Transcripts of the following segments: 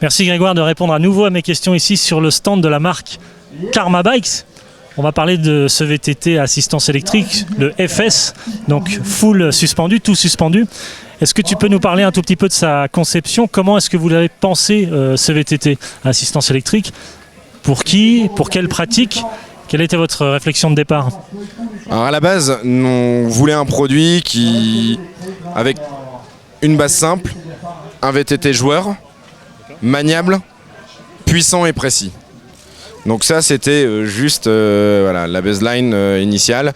Merci Grégoire de répondre à nouveau à mes questions ici sur le stand de la marque Karma Bikes. On va parler de ce VTT à assistance électrique, le FS, donc full suspendu, tout suspendu. Est-ce que tu peux nous parler un tout petit peu de sa conception? Comment est-ce que vous l'avez pensé ce VTT à assistance électrique? Pour qui? Pour quelle pratique? Quelle était votre réflexion de départ? Alors à la base, on voulait un produit avec une base simple, un VTT joueur, maniable, puissant et précis. Donc ça c'était juste la baseline initiale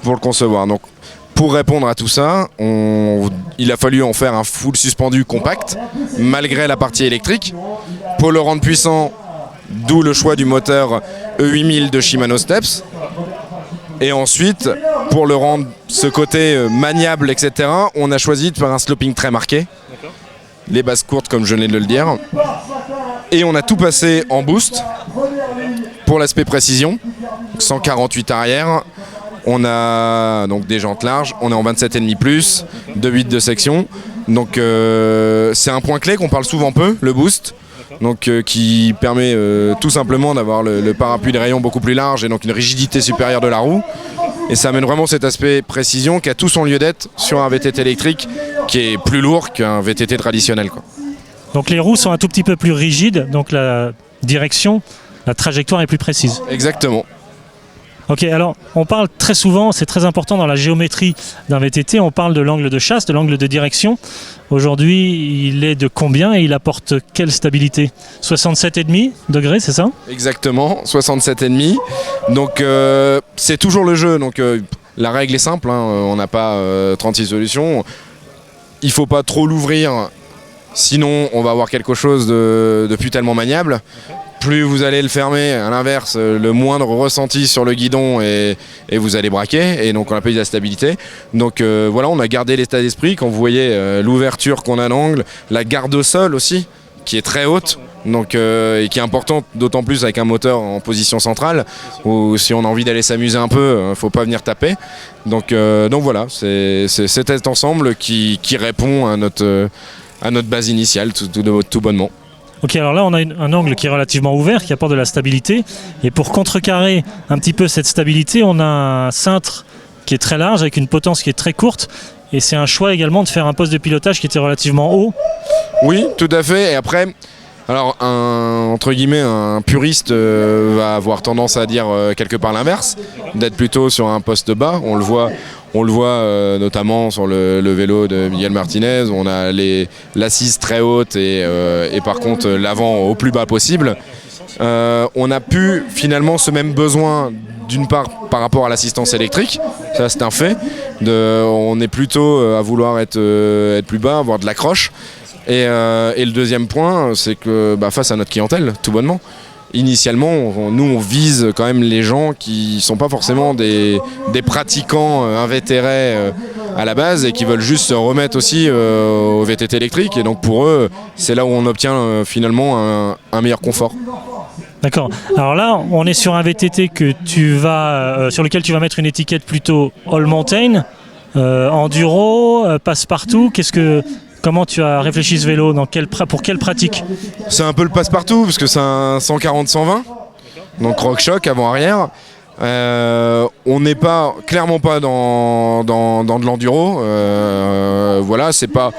pour le concevoir. Donc pour répondre à tout ça, il a fallu en faire un full suspendu compact, malgré la partie électrique. Pour le rendre puissant, d'où le choix du moteur E8000 de Shimano Steps. Et ensuite, pour le rendre ce côté maniable, etc., on a choisi de faire un sloping très marqué. Les bases courtes, comme je venais de le dire. Et on a tout passé en boost pour l'aspect précision. 148 arrière. On a donc des jantes larges. On est en 27,5 plus, 2,8 de section. Donc c'est un point clé qu'on parle souvent peu, le boost. Donc qui permet tout simplement d'avoir le parapluie de rayon beaucoup plus large et donc une rigidité supérieure de la roue. Et ça amène vraiment cet aspect précision qui a tout son lieu d'être sur un VTT électrique qui est plus lourd qu'un VTT traditionnel, quoi. Donc les roues sont un tout petit peu plus rigides, donc la direction, la trajectoire est plus précise. Exactement. Ok, alors on parle très souvent, c'est très important dans la géométrie d'un VTT, on parle de l'angle de chasse, de l'angle de direction. Aujourd'hui, il est de combien et il apporte quelle stabilité? 67,5 degrés, c'est ça? Exactement, 67,5. Donc c'est toujours le jeu. Donc la règle est simple, hein, on n'a pas 36 solutions. Il ne faut pas trop l'ouvrir, sinon on va avoir quelque chose de plus tellement maniable. Plus vous allez le fermer, à l'inverse, le moindre ressenti sur le guidon et vous allez braquer, et donc on appelle de la stabilité. Donc voilà, on a gardé l'état d'esprit. Quand vous voyez l'ouverture qu'on a d'angle, la garde au sol aussi, qui est très haute, donc, et qui est importante, d'autant plus avec un moteur en position centrale, où si on a envie d'aller s'amuser un peu, il ne faut pas venir taper. Donc voilà, c'est cet ensemble qui répond à notre base initiale tout bonnement. Ok, alors là on a un angle qui est relativement ouvert, qui apporte de la stabilité. Et pour contrecarrer un petit peu cette stabilité, on a un cintre qui est très large, avec une potence qui est très courte. Et c'est un choix également de faire un poste de pilotage qui était relativement haut. Oui, tout à fait. Et après, alors entre guillemets, un puriste va avoir tendance à dire quelque part l'inverse, d'être plutôt sur un poste bas. On le voit notamment sur le vélo de Miguel Martinez. On a l'assise très haute et par contre l'avant au plus bas possible. On a pu finalement ce même besoin d'une part par rapport à l'assistance électrique, ça c'est un fait. On est plutôt à vouloir être plus bas, avoir de l'accroche. Et le deuxième point, c'est que face à notre clientèle, tout bonnement, initialement, nous on vise quand même les gens qui sont pas forcément des pratiquants invétérés à la base et qui veulent juste se remettre aussi au VTT électrique. Et donc pour eux, c'est là où on obtient finalement un meilleur confort. D'accord. Alors là, on est sur un VTT sur lequel tu vas mettre une étiquette plutôt all mountain, enduro, passe-partout. Comment tu as réfléchi ce vélo? Pour quelle pratique? C'est un peu le passe-partout parce que c'est un 140-120, donc rock-choc avant-arrière. On n'est clairement pas dans de l'enduro. Voilà, c'est pas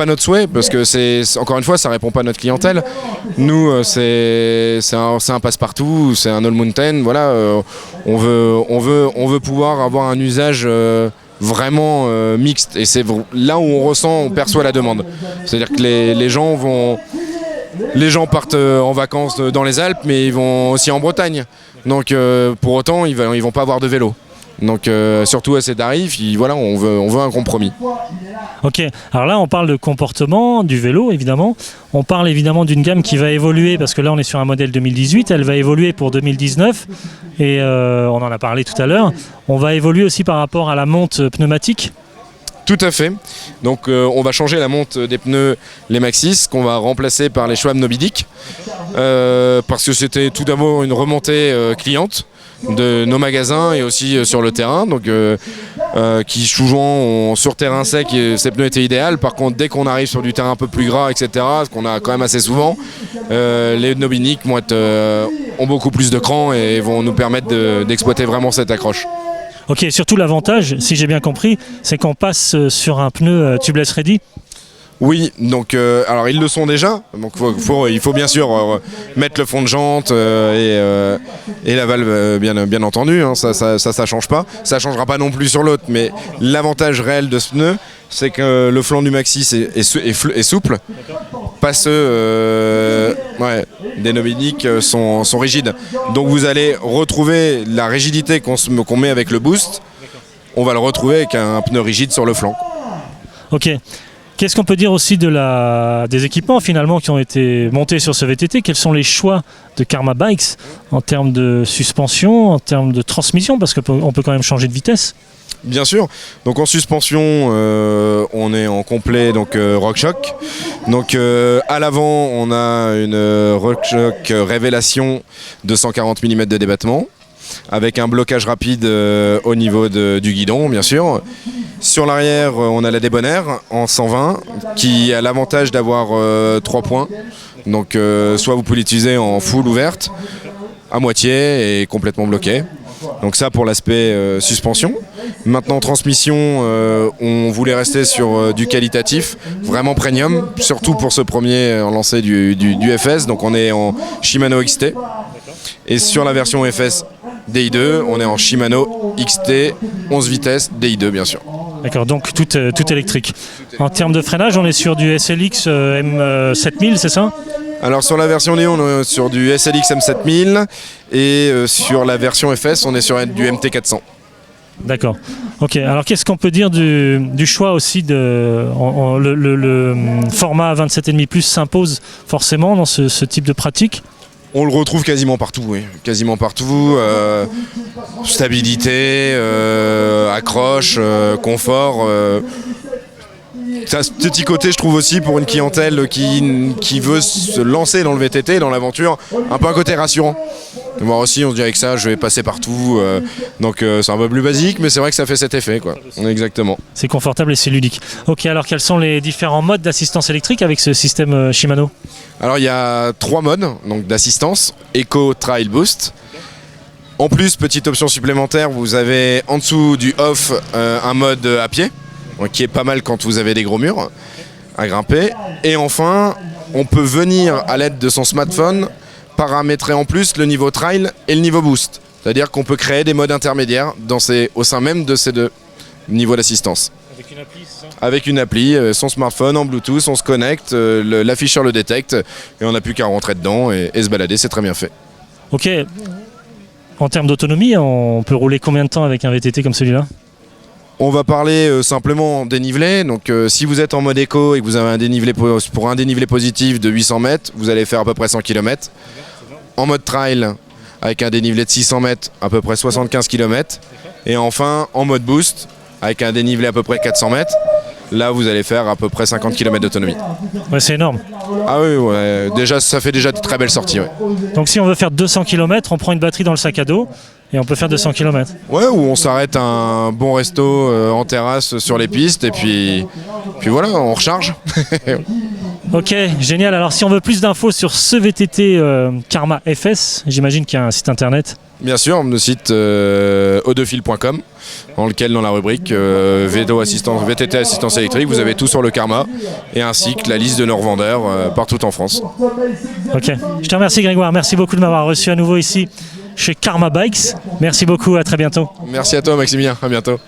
notre souhait parce que encore une fois, ça répond pas à notre clientèle. Nous, c'est un passe-partout, c'est un all mountain. Voilà, on veut pouvoir avoir un usage vraiment mixte, et c'est là où on perçoit la demande. C'est-à-dire que les gens partent en vacances dans les Alpes, mais ils vont aussi en Bretagne. Donc pour autant, ils vont pas avoir de vélo. Donc surtout à ces tarifs, on veut un compromis. Ok, alors là on parle de comportement du vélo évidemment. On parle évidemment d'une gamme qui va évoluer, parce que là on est sur un modèle 2018, elle va évoluer pour 2019 et on en a parlé tout à l'heure. On va évoluer aussi par rapport à la monte pneumatique. Tout à fait. Donc on va changer la monte des pneus, les Maxxis, qu'on va remplacer par les Schwab Nobidic. Parce que c'était tout d'abord une remontée cliente de nos magasins et aussi sur le terrain. Donc qui souvent sur terrain sec, ces pneus étaient idéaux. Par contre, dès qu'on arrive sur du terrain un peu plus gras, etc., ce qu'on a quand même assez souvent, les Nobidic ont beaucoup plus de cran et vont nous permettre d'exploiter vraiment cette accroche. Ok, surtout l'avantage, si j'ai bien compris, c'est qu'on passe sur un pneu tubeless ready. Oui, donc alors ils le sont déjà. Donc il faut bien sûr mettre le fond de jante et la valve bien entendu. Hein, ça change pas. Ça changera pas non plus sur l'autre. Mais l'avantage réel de ce pneu, c'est que le flanc du Maxxis est souple. Pas ceux des Nobidic sont rigides. Donc vous allez retrouver la rigidité qu'on met avec le boost. On va le retrouver avec un pneu rigide sur le flanc. Ok. Qu'est-ce qu'on peut dire aussi des équipements finalement qui ont été montés sur ce VTT? Quels sont les choix de Karma Bikes en termes de suspension, en termes de transmission, parce qu'on peut quand même changer de vitesse? Bien sûr. Donc en suspension, on est en complet RockShox. Donc à l'avant, on a une RockShox Révélation de 140 mm de débattement, avec un blocage rapide au niveau du guidon, bien sûr. Sur l'arrière, on a la Debonair en 120 qui a l'avantage d'avoir 3 points. Donc soit vous pouvez l'utiliser en full ouverte, à moitié et complètement bloquée. Donc ça pour l'aspect suspension. Maintenant transmission, on voulait rester sur du qualitatif, vraiment premium, surtout pour ce premier lancé du FS. Donc on est en Shimano XT. Et sur la version FS DI2, on est en Shimano XT 11 vitesses DI2 bien sûr. D'accord, donc tout électrique. En termes de freinage, on est sur du SLX M7000, c'est ça? Alors sur la version Léon, on est sur du SLX M7000 et sur la version FS, on est sur du MT400. D'accord. Ok, alors qu'est-ce qu'on peut dire du choix aussi le format 27,5 plus s'impose forcément dans ce type de pratique? On le retrouve quasiment partout, oui. Quasiment partout. Stabilité, accroche, confort. Ça, ce petit côté, je trouve aussi, pour une clientèle qui veut se lancer dans le VTT, dans l'aventure, un peu un côté rassurant. Moi aussi, on se dirait que ça, je vais passer partout. Donc c'est un peu plus basique, mais c'est vrai que ça fait cet effet, quoi. Exactement. C'est confortable et c'est ludique. Ok, alors quels sont les différents modes d'assistance électrique avec ce système Shimano? Alors il y a 3 modes d'assistance, Eco, Trail, Boost. En plus, petite option supplémentaire, vous avez en dessous du off un mode à pied, qui est pas mal quand vous avez des gros murs à grimper. Et enfin, on peut venir à l'aide de son smartphone paramétrer en plus le niveau trail et le niveau boost. C'est-à-dire qu'on peut créer des modes intermédiaires au sein même de ces deux niveaux d'assistance. Avec une appli, c'est ça? Avec une appli, son smartphone en Bluetooth, on se connecte, l'afficheur le détecte et on n'a plus qu'à rentrer dedans et se balader, c'est très bien fait. Ok. En termes d'autonomie, on peut rouler combien de temps avec un VTT comme celui-là? On va parler simplement dénivelé. Donc si vous êtes en mode éco et que vous avez un dénivelé positif de 800 mètres, vous allez faire à peu près 100 km. En mode trail, avec un dénivelé de 600 mètres, à peu près 75 km. Et enfin, en mode boost, avec un dénivelé à peu près 400 mètres, là vous allez faire à peu près 50 km d'autonomie. Ouais, c'est énorme. Ah oui, ouais. Déjà, ça fait déjà de très belles sorties. Ouais. Donc si on veut faire 200 km, on prend une batterie dans le sac à dos et on peut faire 200 km. Ouais, ou on s'arrête à un bon resto en terrasse sur les pistes et puis voilà, on recharge. Ok, génial. Alors si on veut plus d'infos sur ce VTT Karma FS, j'imagine qu'il y a un site internet. Bien sûr, le site audefil.com, dans lequel, dans la rubrique VTT assistance électrique, vous avez tout sur le Karma et ainsi que la liste de nos revendeurs partout en France. Ok, je te remercie Grégoire, merci beaucoup de m'avoir reçu à nouveau ici chez Karma Bikes. Merci beaucoup, à très bientôt. Merci à toi Maximilien, à bientôt.